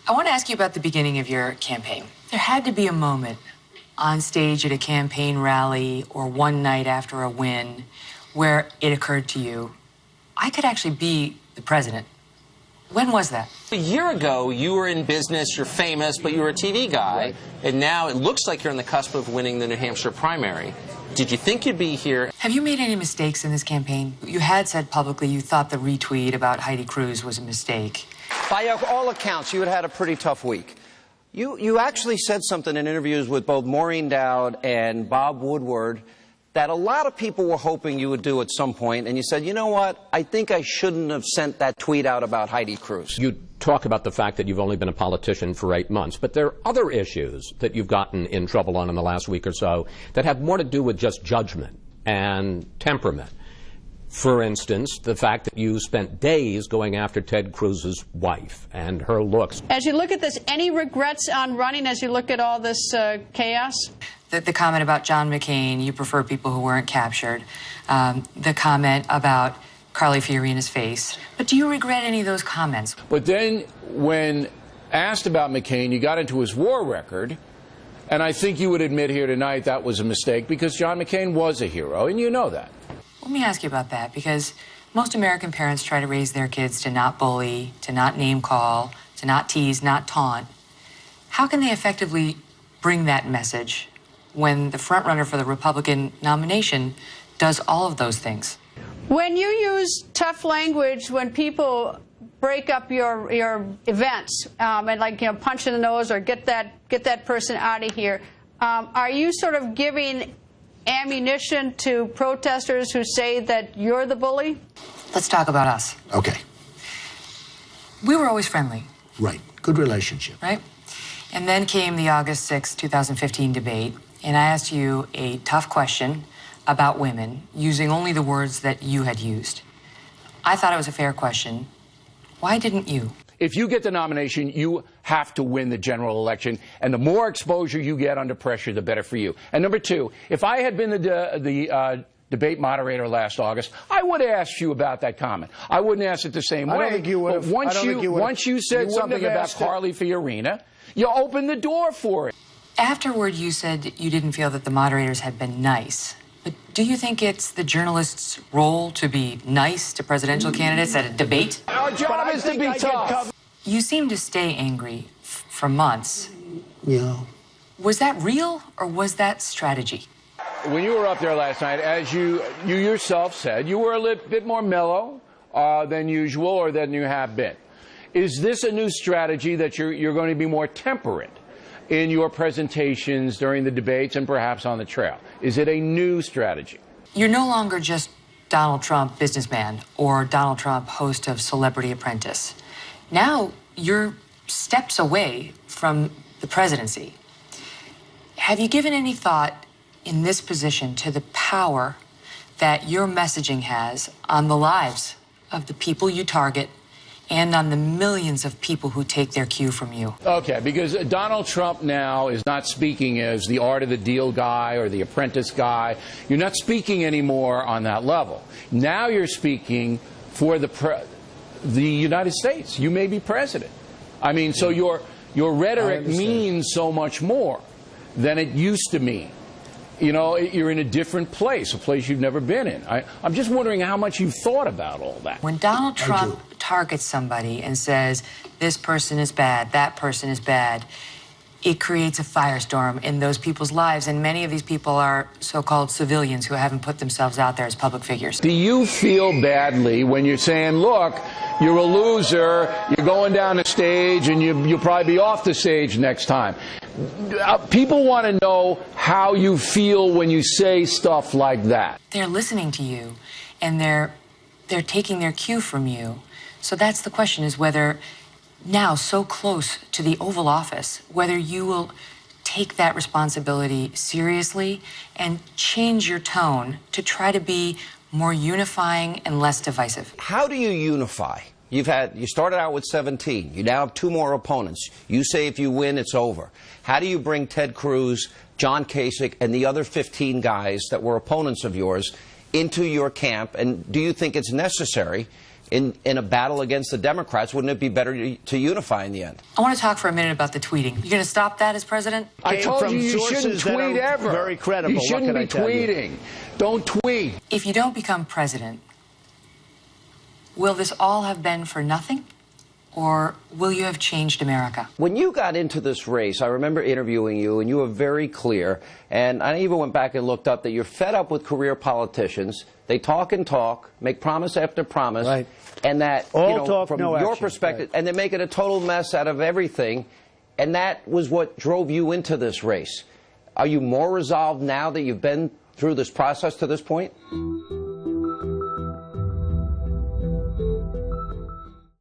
I want to ask you about the beginning of your campaign. There had to be a moment on stage at a campaign rally or one night after a win where it occurred to you, I could actually be the president. When was that? A year ago, you were in business, you're famous, but you were a TV guy, right. And now it looks like you're on the cusp of winning the New Hampshire primary. Did you think you'd be here? Have you made any mistakes in this campaign? You had said publicly you thought the retweet about Heidi Cruz was a mistake. By all accounts, you had a pretty tough week. You actually said something in interviews with both Maureen Dowd and Bob Woodward that a lot of people were hoping you would do at some point, and you said, you know what, I think I shouldn't have sent that tweet out about Heidi Cruz. You talk about the fact that you've only been a politician for 8 months, but there are other issues that you've gotten in trouble on in the last week or so that have more to do with just judgment and temperament. For instance, the fact that you spent days going after Ted Cruz's wife and her looks. As you look at this, any regrets on running as you look at all this chaos? The comment about John McCain, you prefer people who weren't captured. The comment about Carly Fiorina's face. But do you regret any of those comments? But then when asked about McCain, you got into his war record, and I think you would admit here tonight that was a mistake because John McCain was a hero, and you know that. Let me ask you about that, because most American parents try to raise their kids to not bully, to not name call, to not tease, not taunt. How can they effectively bring that message when the frontrunner for the Republican nomination does all of those things? When you use tough language, when people break up your events and, like, punch in the nose or get that person out of here, are you sort of giving ammunition to protesters who say that you're the bully? Let's talk about us. Okay. We were always friendly. Right. Good relationship. Right? And then came the August 6, 2015 debate, and I asked you a tough question about women using only the words that you had used. I thought it was a fair question. Why didn't you? If you get the nomination, you have to win the general election, and the more exposure you get under pressure, the better for you. And number two, if I had been the debate moderator last August, I would have asked you about that comment. I wouldn't ask it the same way. I don't think you would have. Once you said something about Carly Fiorina, you opened the door for it. Afterward, you said you didn't feel that the moderators had been nice. But do you think it's the journalist's role to be nice to presidential candidates at a debate? Our job is to be tough. You seem to stay angry for months. Yeah. Was that real or was that strategy? When you were up there last night, as you yourself said, you were a little bit more mellow than usual or than you have been. Is this a new strategy that you're going to be more temperate in your presentations during the debates and perhaps on the trail? Is it a new strategy? You're no longer just Donald Trump, businessman, or Donald Trump, host of Celebrity Apprentice. Now you're steps away from the presidency. Have you given any thought in this position to the power that your messaging has on the lives of the people you target and on the millions of people who take their cue from you? Okay, because Donald Trump now is not speaking as the art of the deal guy or the apprentice guy. You're not speaking anymore on that level. Now you're speaking for the United States. You may be president. I mean, so your rhetoric means so much more than it used to mean. You know, you're in a different place, a place you've never been in. I'm just wondering how much you've thought about all that. When Donald Trump targets somebody and says, this person is bad, that person is bad, it creates a firestorm in those people's lives, and many of these people are so-called civilians who haven't put themselves out there as public figures. Do you feel badly when you're saying, look, you're a loser, you're going down the stage, and you'll probably be off the stage next time? People want to know how you feel when you say stuff like that. They're listening to you, and they're taking their cue from you. So that's the question, is whether now, so close to the Oval Office, whether you will take that responsibility seriously and change your tone to try to be more unifying and less divisive. How do you unify? You started out with 17. You now have 2 more opponents. You say if you win, it's over. How do you bring Ted Cruz, John Kasich, and the other 15 guys that were opponents of yours into your camp? And do you think it's necessary in a battle against the Democrats, wouldn't it be better to unify in the end? I want to talk for a minute about the tweeting. You're going to stop that as president? I told you you shouldn't sources that tweet are ever. very credible. You What shouldn't can I be tell you? tweeting. Don't tweet. If you don't become president, will this all have been for nothing? Or will you have changed America? When you got into this race, I remember interviewing you, and you were very clear. And I even went back and looked up that you're fed up with career politicians. They talk and talk, make promise after promise. Right. And that, All talk, from no your action. perspective, Right. and they're making a total mess out of everything. And that was what drove you into this race. Are you more resolved now that you've been through this process to this point?